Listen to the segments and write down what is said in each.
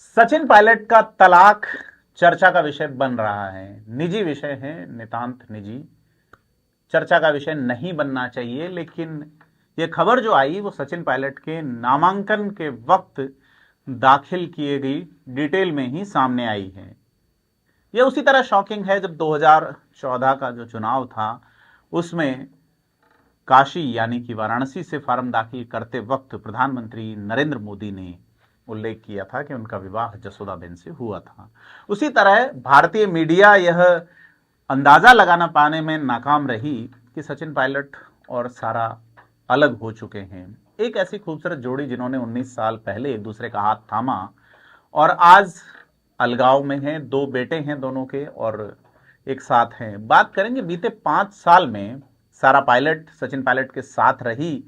सचिन पायलट का तलाक चर्चा का विषय बन रहा है। निजी विषय है, नितांत निजी, चर्चा का विषय नहीं बनना चाहिए। लेकिन यह खबर जो आई वो सचिन पायलट के नामांकन के वक्त दाखिल किए गई डिटेल में ही सामने आई है। यह उसी तरह शॉकिंग है जब 2014 का जो चुनाव था उसमें काशी यानी कि वाराणसी से फार्म दाखिल करते वक्त प्रधानमंत्री नरेंद्र मोदी ने उल्लेख किया था कि उनका विवाह जसोदाबेन से हुआ था। उसी तरह भारतीय मीडिया यह अंदाजा लगाना पाने में नाकाम रही कि सचिन पायलट और सारा अलग हो चुके हैं। एक ऐसी खूबसूरत जोड़ी जिन्होंने 19 साल पहले एक दूसरे का हाथ थामा और आज अलगाव में हैं। दो बेटे हैं दोनों के और एक साथ हैं। बात करेंगे बीते 5 साल में सारा पायलट सचिन पायलट के साथ रही।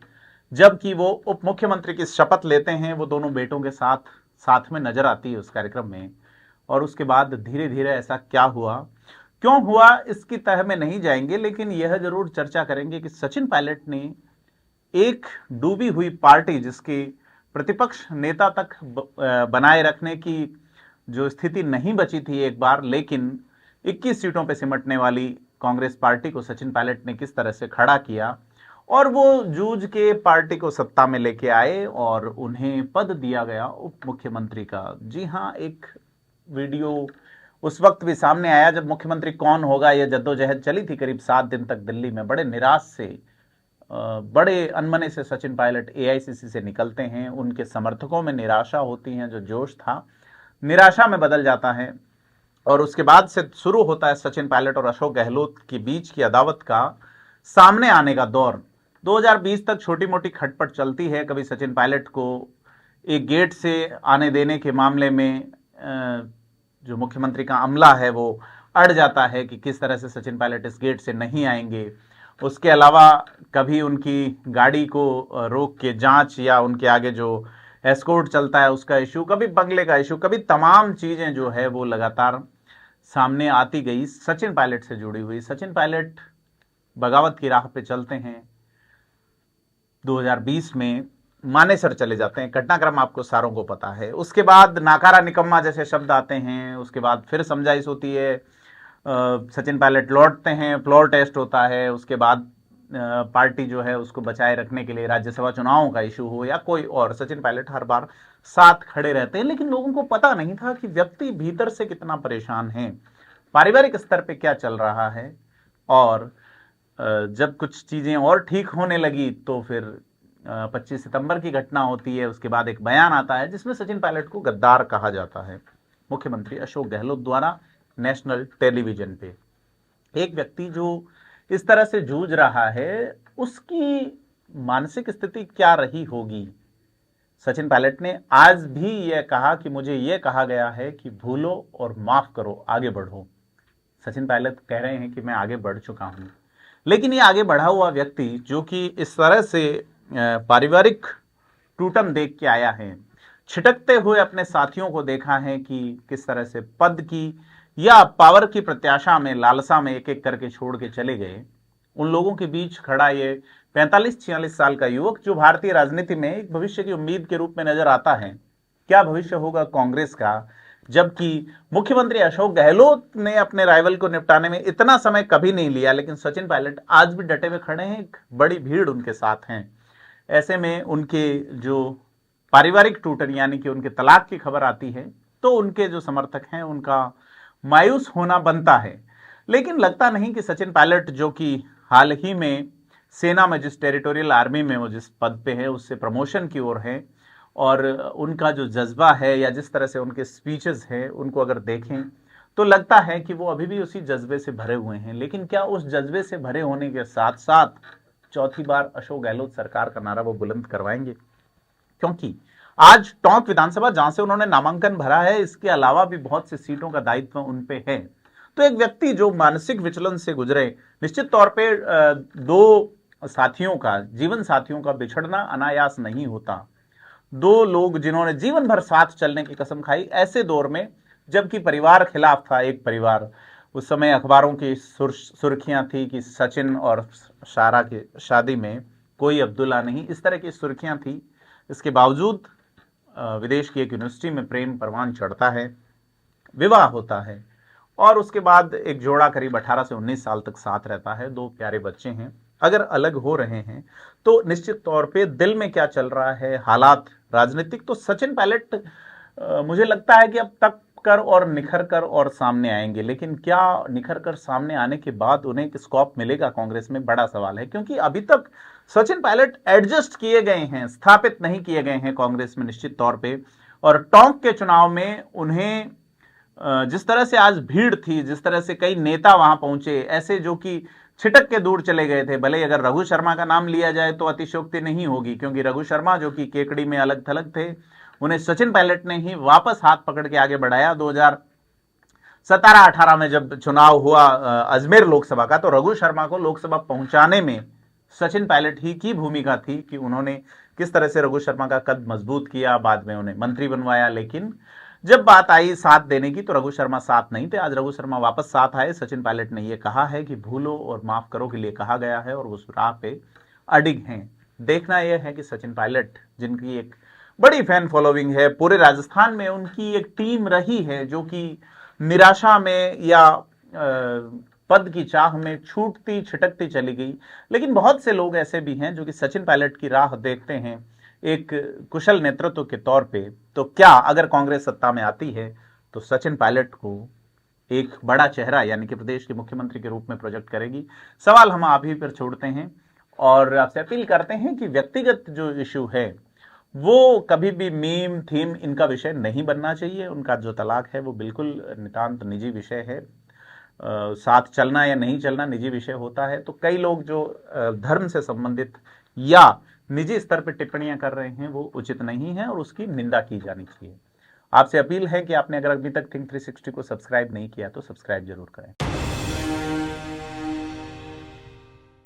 जबकि वो उप मुख्यमंत्री की शपथ लेते हैं, वो दोनों बेटों के साथ साथ में नजर आती है उस कार्यक्रम में। और उसके बाद धीरे धीरे ऐसा क्या हुआ, क्यों हुआ, इसकी तह में नहीं जाएंगे। लेकिन यह जरूर चर्चा करेंगे कि सचिन पायलट ने एक डूबी हुई पार्टी जिसकी प्रतिपक्ष नेता तक बनाए रखने की जो स्थिति नहीं बची थी एक बार, लेकिन 21 सीटों पर सिमटने वाली कांग्रेस पार्टी को सचिन पायलट ने किस तरह से खड़ा किया और वो जूझ के पार्टी को सत्ता में लेके आए और उन्हें पद दिया गया उप मुख्यमंत्री का। जी हां, एक वीडियो उस वक्त भी सामने आया जब मुख्यमंत्री कौन होगा यह जद्दोजहद चली थी करीब 7 दिन तक दिल्ली में। बड़े निराश से, बड़े अनमने से सचिन पायलट एआईसीसी से निकलते हैं। उनके समर्थकों में निराशा होती है, जो जोश था निराशा में बदल जाता है। और उसके बाद से शुरू होता है सचिन पायलट और अशोक गहलोत के बीच की अदावत का सामने आने का दौर। 2020 तक छोटी मोटी खटपट चलती है। कभी सचिन पायलट को एक गेट से आने देने के मामले में जो मुख्यमंत्री का अमला है वो अड़ जाता है कि किस तरह से सचिन पायलट इस गेट से नहीं आएंगे। उसके अलावा कभी उनकी गाड़ी को रोक के जांच या उनके आगे जो एस्कॉर्ट चलता है उसका इशू, कभी बंगले का इशू, कभी तमाम चीजें जो है वो लगातार सामने आती गई सचिन पायलट से जुड़ी हुई। सचिन पायलट बगावत की राह पे चलते हैं। 2020 में मानेसर चले जाते हैं। घटनाक्रम आपको सारों को पता है। उसके बाद नाकारा निकम्मा जैसे शब्द आते हैं। उसके बाद फिर समझाइश होती है, सचिन पायलट लौटते हैं, फ्लोर टेस्ट होता है। उसके बाद पार्टी जो है उसको बचाए रखने के लिए राज्यसभा चुनावों का इशू हो या कोई और, सचिन पायलट हर बार साथ खड़े रहते हैं। लेकिन लोगों को पता नहीं था कि व्यक्ति भीतर से कितना परेशान है, पारिवारिक स्तर पे क्या चल रहा है। और जब कुछ चीजें और ठीक होने लगी तो फिर 25 सितंबर की घटना होती है। उसके बाद एक बयान आता है जिसमें सचिन पायलट को गद्दार कहा जाता है मुख्यमंत्री अशोक गहलोत द्वारा नेशनल टेलीविजन पे। एक व्यक्ति जो इस तरह से जूझ रहा है उसकी मानसिक स्थिति क्या रही होगी। सचिन पायलट ने आज भी यह कहा कि मुझे यह कहा गया है कि भूलो और माफ करो, आगे बढ़ो। सचिन पायलट कह रहे हैं कि मैं आगे बढ़ चुका हूं। लेकिन ये आगे बढ़ा हुआ व्यक्ति जो कि इस तरह से पारिवारिक टूटन देख के आया है, छिटकते हुए अपने साथियों को देखा है कि किस तरह से पद की या पावर की प्रत्याशा में, लालसा में एक एक करके छोड़ के चले गए। उन लोगों के बीच खड़ा ये 45-46 साल का युवक जो भारतीय राजनीति में एक भविष्य की उम्मीद के रूप में नजर आता है। क्या भविष्य होगा कांग्रेस का, जबकि मुख्यमंत्री अशोक गहलोत ने अपने राइवल को निपटाने में इतना समय कभी नहीं लिया। लेकिन सचिन पायलट आज भी डटे हुए खड़े हैं, एक बड़ी भीड़ उनके साथ हैं। ऐसे में उनके जो पारिवारिक टूटन यानी कि उनके तलाक की खबर आती है तो उनके जो समर्थक हैं उनका मायूस होना बनता है। लेकिन लगता नहीं कि सचिन पायलट जो कि हाल ही में सेना में जिस टेरिटोरियल आर्मी में वो जिस पद पे है उससे प्रमोशन की ओर है, और उनका जो जज्बा है या जिस तरह से उनके स्पीचेस हैं उनको अगर देखें तो लगता है कि वो अभी भी उसी जज्बे से भरे हुए हैं। लेकिन क्या उस जज्बे से भरे होने के साथ साथ चौथी बार अशोक गहलोत सरकार का नारा वो बुलंद करवाएंगे? क्योंकि आज टोंक विधानसभा जहां से उन्होंने नामांकन भरा है, इसके अलावा भी बहुत सी सीटों का दायित्व उन पे है। तो एक व्यक्ति जो मानसिक विचलन से गुजरे, निश्चित तौर पे दो साथियों का, जीवन साथियों का बिछड़ना अनायास नहीं होता। दो लोग जिन्होंने जीवन भर साथ चलने की कसम खाई, ऐसे दौर में जबकि परिवार खिलाफ था एक परिवार, उस समय अखबारों की सुर्खियां थी कि सचिन और सारा की शादी में कोई अब्दुल्ला नहीं, इस तरह की सुर्खियां थी। इसके बावजूद विदेश की एक यूनिवर्सिटी में प्रेम परवान चढ़ता है, विवाह होता है और उसके बाद एक जोड़ा करीब 18 से 19 साल तक साथ रहता है, 2 प्यारे बच्चे हैं। अगर अलग हो रहे हैं तो निश्चित तौर पे दिल में क्या चल रहा है, हालात राजनीतिक, तो सचिन पायलट मुझे लगता है कि अब तक कर और निखर कर और सामने आएंगे। लेकिन क्या निखर कर सामने आने के बाद उन्हें एक स्कोप मिलेगा कांग्रेस में, बड़ा सवाल है। क्योंकि अभी तक सचिन पायलट एडजस्ट किए गए हैं, स्थापित नहीं किए गए हैं कांग्रेस में निश्चित तौर पे। और टोंक के चुनाव में उन्हें जिस तरह से आज भीड़ थी, जिस तरह से कई नेता वहां पहुंचे, ऐसे जो कि छिटक के दूर चले गए थे। भले अगर रघु शर्मा का नाम लिया जाए तो अतिशयोक्ति नहीं होगी, क्योंकि रघु शर्मा जो कि केकड़ी में अलग थलग थे, उन्हें सचिन पायलट ने ही वापस हाथ पकड़ के आगे बढ़ाया। 2017-18 में जब चुनाव हुआ अजमेर लोकसभा का, तो रघु शर्मा को लोकसभा पहुंचाने में सचिन पायलट ही की भूमिका थी कि उन्होंने किस तरह से रघु शर्मा का कद मजबूत किया, बाद में उन्हें मंत्री बनवाया। लेकिन जब बात आई साथ देने की तो रघु शर्मा साथ नहीं थे। आज रघु शर्मा वापस साथ आए। सचिन पायलट ने यह कहा है कि भूलो और माफ करो के लिए कहा गया है और उस राह पे अडिग हैं। देखना यह है कि सचिन पायलट, जिनकी एक बड़ी फैन फॉलोइंग है, पूरे राजस्थान में उनकी एक टीम रही है जो कि निराशा में या पद की चाह में छूटती छिटकती चली गई। लेकिन बहुत से लोग ऐसे भी हैं जो कि सचिन पायलट की राह देखते हैं एक कुशल नेतृत्व के तौर पे। तो क्या अगर कांग्रेस सत्ता में आती है तो सचिन पायलट को एक बड़ा चेहरा यानी कि प्रदेश के मुख्यमंत्री के रूप में प्रोजेक्ट करेगी? सवाल हम आप ही पर छोड़ते हैं और आपसे अपील करते हैं कि व्यक्तिगत जो इशू है वो कभी भी मीम थीम इनका विषय नहीं बनना चाहिए। उनका जो तलाक है वो बिल्कुल नितांत निजी विषय है। साथ चलना या नहीं चलना निजी विषय होता है। तो कई लोग जो धर्म से संबंधित या निजी स्तर पर टिप्पणियां कर रहे हैं वो उचित नहीं है और उसकी निंदा की जानी चाहिए। आपसे अपील है कि आपने अगर अभी तक थिंक 360 को सब्सक्राइब नहीं किया तो सब्सक्राइब जरूर करें।